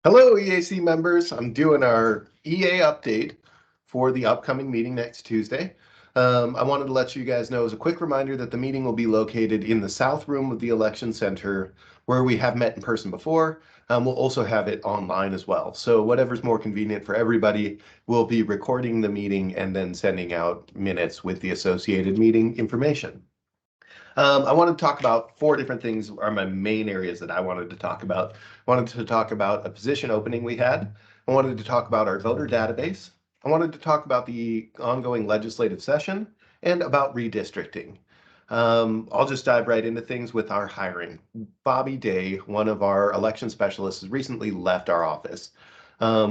Hello, EAC members. I'm doing our EA update for the upcoming meeting next Tuesday. I wanted to let you guys know as a quick reminder that the meeting will be located in the South Room of the Election Center where we have met in person before. We'll also have it online as well. So whatever's more convenient for everybody, we'll be recording the meeting and then sending out minutes with the associated meeting information. I wanted to talk about four different things are my main areas that I wanted to talk about. I wanted to talk about a position opening we had. I wanted to talk about our voter database. I wanted to talk about the ongoing legislative session and about redistricting. I'll just dive right into things with our hiring. Bobby Day, one of our election specialists, has recently left our office.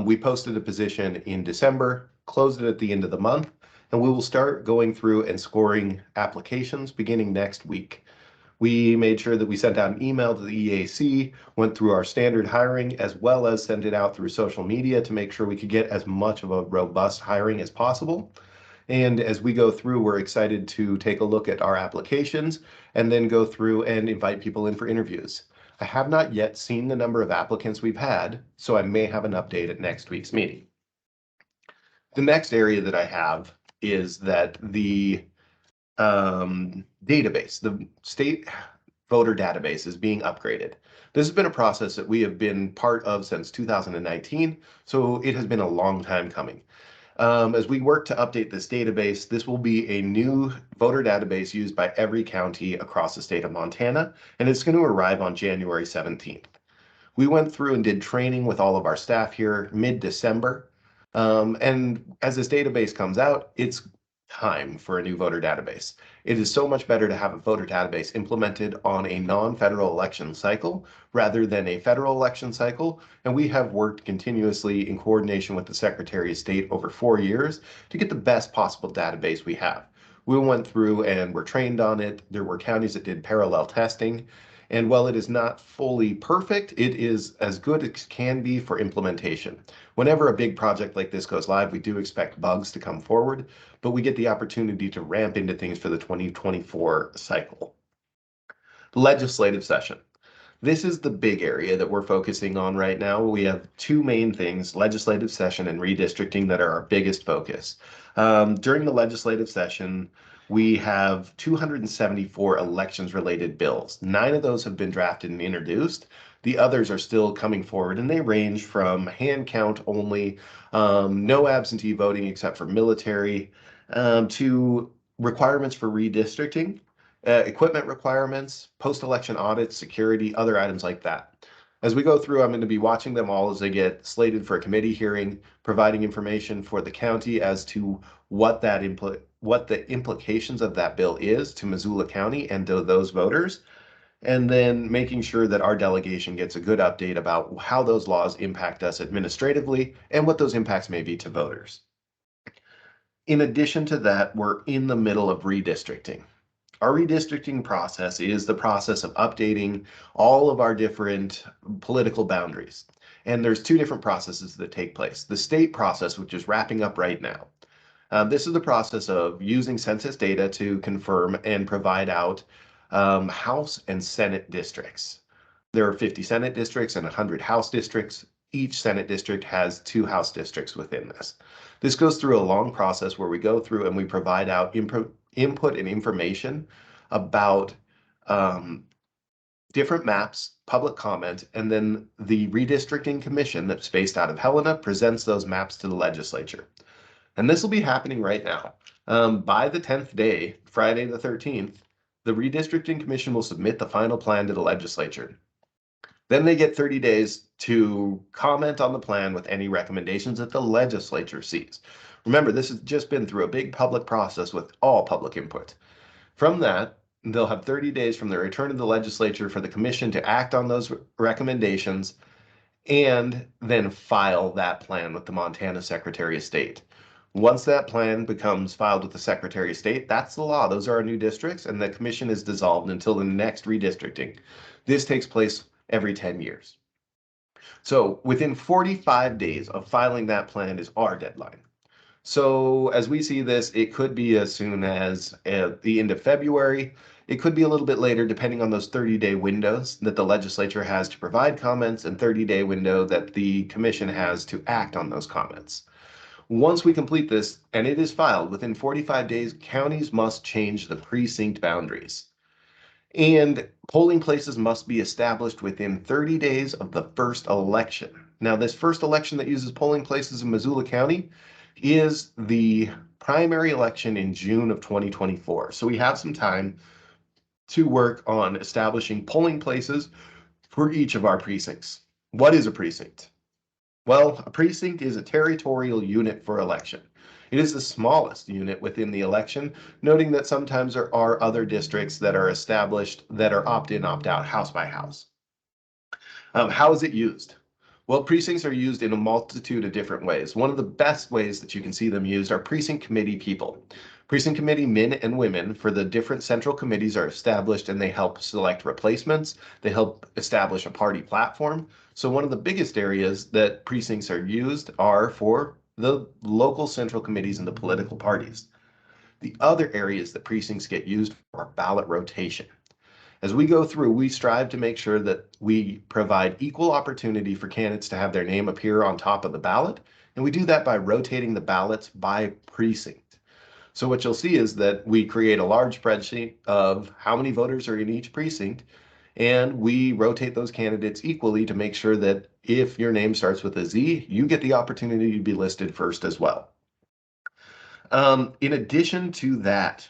We posted a position in December, closed it at the end of the month, and we will start going through and scoring applications beginning next week. We made sure that we sent out an email to the EAC, went through our standard hiring, as well as sent it out through social media to make sure we could get as much of a robust hiring as possible. And as we go through, we're excited to take a look at our applications and then go through and invite people in for interviews. I have not yet seen the number of applicants we've had, so I may have an update at next week's meeting. The next area that I have is that the database, the state voter database is being upgraded. This has been a process that we have been part of since 2019, so it has been a long time coming. As we work to update this database, this will be a new voter database used by every county across the state of Montana, and it's going to arrive on January 17th. We went through and did training with all of our staff here mid-December. And as this database comes out, it's time for a new voter database. It is so much better to have a voter database implemented on a non-federal election cycle rather than a federal election cycle. And we have worked continuously in coordination with the Secretary of State over 4 years to get the best possible database we have. We went through and were trained on it. There were counties that did parallel testing. And while it is not fully perfect, it is as good as can be for implementation. Whenever a big project like this goes live, we do expect bugs to come forward, but we get the opportunity to ramp into things for the 2024 cycle. Legislative session. This is the big area that we're focusing on right now. We have two main things, legislative session and redistricting, that are our biggest focus. During the legislative session, we have 274 elections-related bills. 9 of those have been drafted and introduced. The others are still coming forward, and they range from hand count only, no absentee voting except for military, to requirements for redistricting, equipment requirements, post-election audits, security, other items like that. As we go through, I'm going to be watching them all as they get slated for a committee hearing, providing information for the county as to what the implications of that bill is to Missoula County and to those voters, and then making sure that our delegation gets a good update about how those laws impact us administratively and what those impacts may be to voters. In addition to that, we're in the middle of redistricting. Our redistricting process is the process of updating all of our different political boundaries. And there's 2 different processes that take place. The state process, which is wrapping up right now. This is the process of using census data to confirm and provide out House and Senate districts. There are 50 Senate districts and 100 House districts. Each Senate district has 2 House districts within this. This goes through a long process where we go through and we provide out input and information about different maps, public comment, and then the redistricting commission that's based out of Helena presents those maps to the legislature. And this will be happening right now. By the 10th day, Friday the 13th, the redistricting commission will submit the final plan to the legislature. Then they get 30 days to comment on the plan with any recommendations that the legislature sees. Remember, this has just been through a big public process with all public input. From that, they'll have 30 days from the return to the legislature for the commission to act on those recommendations and then file that plan with the Montana Secretary of State. Once that plan becomes filed with the Secretary of State, that's the law. Those are our new districts, and the commission is dissolved until the next redistricting. This takes place every 10 years. So within 45 days of filing that plan is our deadline. So as we see this, it could be as soon as the end of February. It could be a little bit later depending on those 30-day windows that the legislature has to provide comments and 30-day window that the commission has to act on those comments. Once we complete this and it is filed within 45 days, counties must change the precinct boundaries. And polling places must be established within 30 days of the first election. Now, this first election that uses polling places in Missoula County is the primary election in June of 2024. So we have some time to work on establishing polling places for each of our precincts. What is a precinct? Well, a precinct is a territorial unit for election. It is the smallest unit within the election, noting that sometimes there are other districts that are established that are opt-in, opt-out, house by house. How is it used? Well, precincts are used in a multitude of different ways. One of the best ways that you can see them used are precinct committee people. Precinct committee men and women for the different central committees are established and they help select replacements. They help establish a party platform. So one of the biggest areas that precincts are used are for the local central committees and the political parties. The other areas that precincts get used for are ballot rotation. As we go through, we strive to make sure that we provide equal opportunity for candidates to have their name appear on top of the ballot. And we do that by rotating the ballots by precinct. So what you'll see is that we create a large spreadsheet of how many voters are in each precinct, and we rotate those candidates equally to make sure that if your name starts with a Z, you get the opportunity to be listed first as well. In addition to that,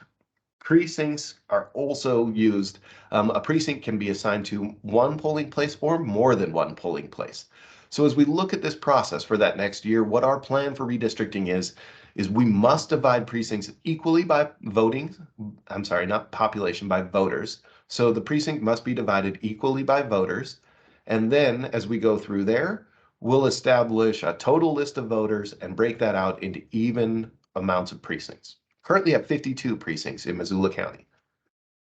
precincts are also used. A precinct can be assigned to one polling place or more than one polling place. So as we look at this process for that next year, what our plan for redistricting is we must divide precincts equally by voting. I'm sorry, not population, by voters. So the precinct must be divided equally by voters. And then as we go through there, we'll establish a total list of voters and break that out into even amounts of precincts. Currently have 52 precincts in Missoula County.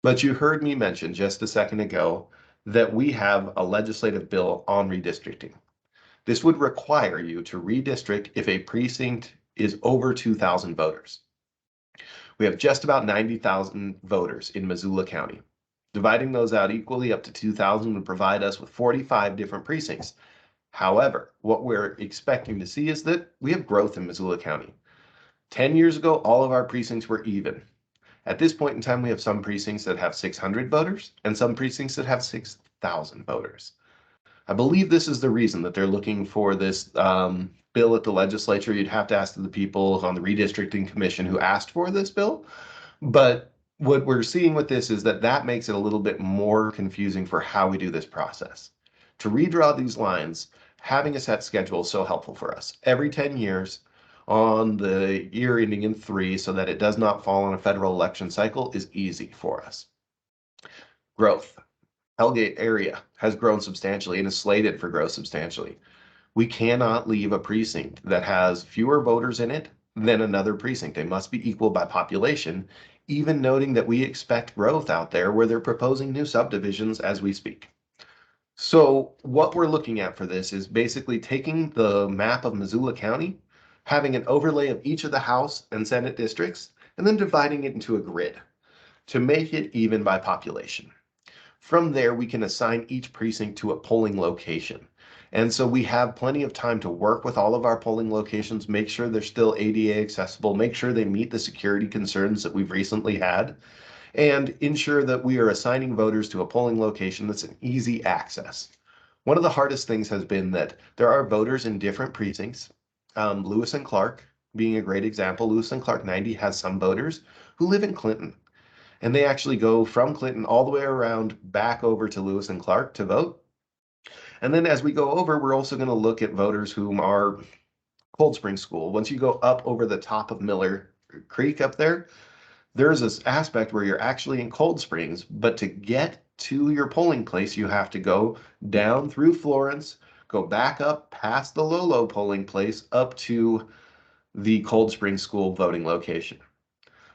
But you heard me mention just a second ago that we have a legislative bill on redistricting. This would require you to redistrict if a precinct is over 2,000 voters. We have just about 90,000 voters in Missoula County. Dividing those out equally up to 2,000 would provide us with 45 different precincts. However, what we're expecting to see is that we have growth in Missoula County. 10 years ago, all of our precincts were even. At this point in time, we have some precincts that have 600 voters and some precincts that have 6,000 voters. I believe this is the reason that they're looking for this bill at the legislature. You'd have to ask the people on the redistricting commission who asked for this bill. But what we're seeing with this is that makes it a little bit more confusing for how we do this process. To redraw these lines, having a set schedule is so helpful for us. Every 10 years, on the year ending in 3 so that it does not fall on a federal election cycle is easy for us. Growth. Hellgate area has grown substantially and is slated for growth substantially. We cannot leave a precinct that has fewer voters in it than another precinct. They must be equal by population, even noting that we expect growth out there where they're proposing new subdivisions as we speak. So what we're looking at for this is basically taking the map of Missoula County, having an overlay of each of the House and Senate districts, and then dividing it into a grid to make it even by population. From there, we can assign each precinct to a polling location. And so we have plenty of time to work with all of our polling locations, make sure they're still ADA accessible, make sure they meet the security concerns that we've recently had, and ensure that we are assigning voters to a polling location that's an easy access. One of the hardest things has been that there are voters in different precincts. Lewis and Clark being a great example. Lewis and Clark 90 has some voters who live in Clinton, and they actually go from Clinton all the way around back over to Lewis and Clark to vote. And then as we go over, we're also going to look at voters whom are Cold Spring School. Once you go up over the top of Miller Creek up there, there's this aspect where you're actually in Cold Springs, but to get to your polling place, you have to go down through Florence, go back up past the Lolo polling place up to the Cold Spring School voting location.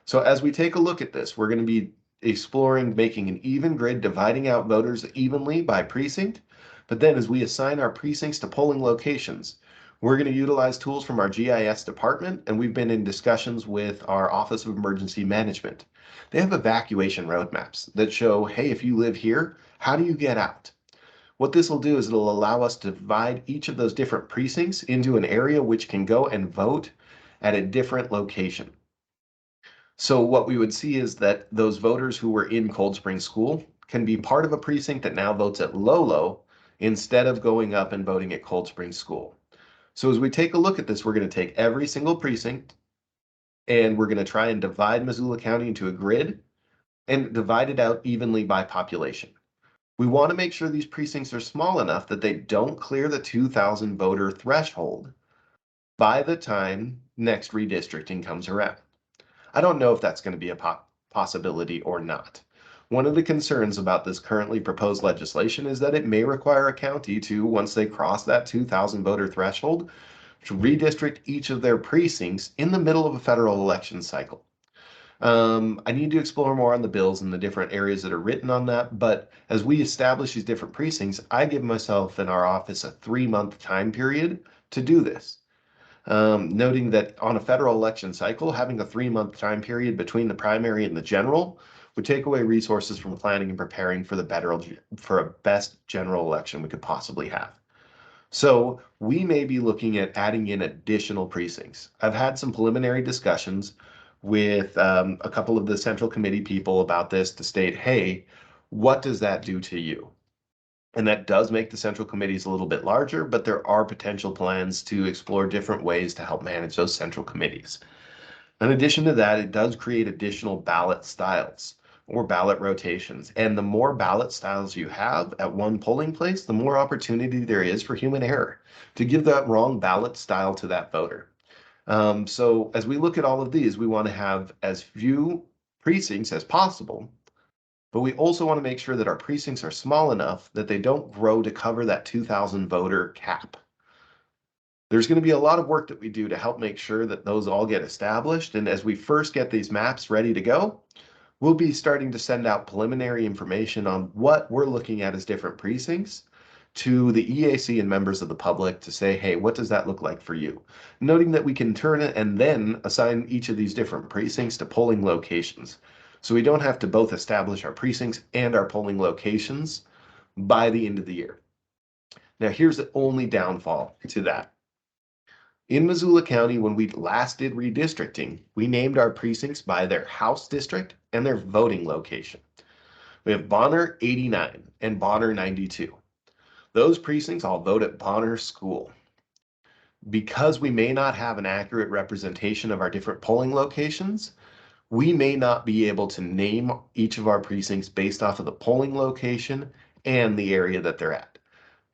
So as we take a look at this, we're going to be exploring making an even grid, dividing out voters evenly by precinct. But then as we assign our precincts to polling locations, We're going to utilize tools from our GIS department, and we've been in discussions with our Office of Emergency Management. They have evacuation roadmaps that show, hey, if you live here, how do you get out? What this will do is it'll allow us to divide each of those different precincts into an area which can go and vote at a different location. So what we would see is that those voters who were in Cold Spring School can be part of a precinct that now votes at Lolo instead of going up and voting at Cold Spring School. So as we take a look at this, we're going to take every single precinct and we're going to try and divide Missoula County into a grid and divide it out evenly by population. We want to make sure these precincts are small enough that they don't clear the 2,000 voter threshold by the time next redistricting comes around. I don't know if that's going to be a possibility or not. One of the concerns about this currently proposed legislation is that it may require a county to, once they cross that 2,000 voter threshold, to redistrict each of their precincts in the middle of a federal election cycle. I need to explore more on the bills and the different areas that are written on that, but as we establish these different precincts, I give myself and our office a 3-month time period to do this. Noting that on a federal election cycle, having a 3-month time period between the primary and the general would take away resources from planning and preparing for a best general election we could possibly have. So we may be looking at adding in additional precincts. I've had some preliminary discussions with a couple of the central committee people about this to state, hey, what does that do to you? And that does make the central committees a little bit larger, but there are potential plans to explore different ways to help manage those central committees. In addition to that, it does create additional ballot styles or ballot rotations. And the more ballot styles you have at one polling place, the more opportunity there is for human error to give that wrong ballot style to that voter. So as we look at all of these, we want to have as few precincts as possible, but we also want to make sure that our precincts are small enough that they don't grow to cover that 2,000 voter cap. There's going to be a lot of work that we do to help make sure that those all get established. And as we first get these maps ready to go, we'll be starting to send out preliminary information on what we're looking at as different precincts to the EAC and members of the public to say, hey, what does that look like for you? Noting that we can turn it and then assign each of these different precincts to polling locations. So we don't have to both establish our precincts and our polling locations by the end of the year. Now, here's the only downfall to that. In Missoula County, when we last did redistricting, we named our precincts by their house district and their voting location. We have Bonner 89 and Bonner 92. Those precincts all vote at Bonner School. Because we may not have an accurate representation of our different polling locations, we may not be able to name each of our precincts based off of the polling location and the area that they're at.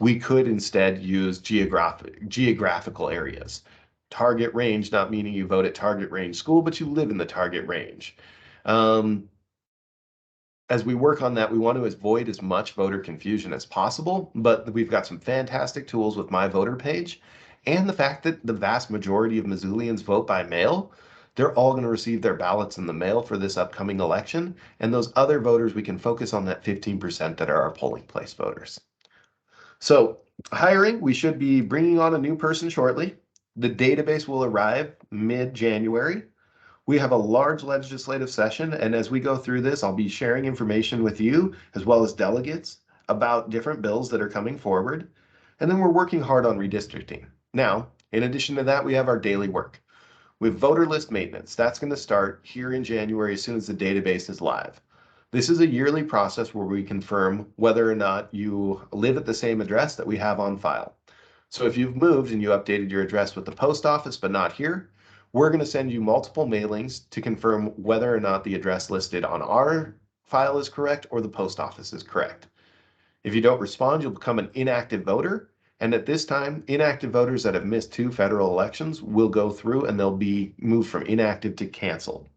We could instead use geographical areas. Target range, not meaning you vote at target range school, but you live in the target range. As we work on that, we want to avoid as much voter confusion as possible, but we've got some fantastic tools with My Voter Page and the fact that the vast majority of Missoulians vote by mail. They're all going to receive their ballots in the mail for this upcoming election, and those other voters, we can focus on that 15% that are our polling place voters. So hiring, we should be bringing on a new person shortly. The database will arrive mid-January. We have a large legislative session, and as we go through this, I'll be sharing information with you as well as delegates about different bills that are coming forward. And then we're working hard on redistricting. Now, in addition to that, we have our daily work. With voter list maintenance, that's going to start here in January as soon as the database is live. This is a yearly process where we confirm whether or not you live at the same address that we have on file. So if you've moved and you updated your address with the post office but not here, we're going to send you multiple mailings to confirm whether or not the address listed on our file is correct or the post office is correct. If you don't respond, you'll become an inactive voter. And at this time, inactive voters that have missed 2 federal elections will go through and they'll be moved from inactive to canceled.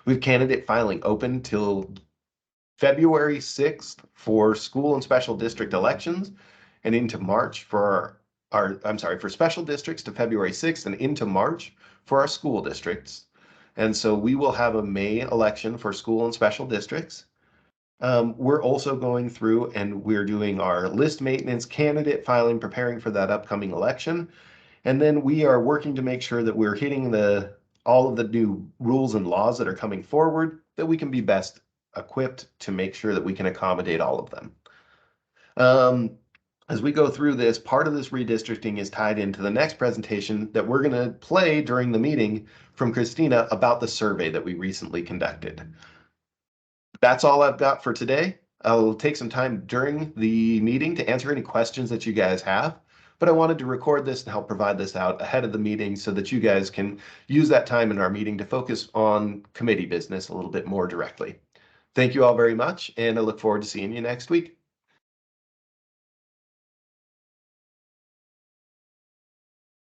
We have candidate filing open till February 6th for school and special district elections and into March for for special districts to February 6th and into March for our school districts. And so we will have a May election for school and special districts. We're also going through and we're doing our list maintenance, candidate filing, preparing for that upcoming election. And then we are working to make sure that we're hitting all of the new rules and laws that are coming forward, that we can be best equipped to make sure that we can accommodate all of them. As we go through this, part of this redistricting is tied into the next presentation that we're going to play during the meeting from Christina about the survey that we recently conducted. That's all I've got for today. I'll take some time during the meeting to answer any questions that you guys have, but I wanted to record this and help provide this out ahead of the meeting so that you guys can use that time in our meeting to focus on committee business a little bit more directly. Thank you all very much, and I look forward to seeing you next week.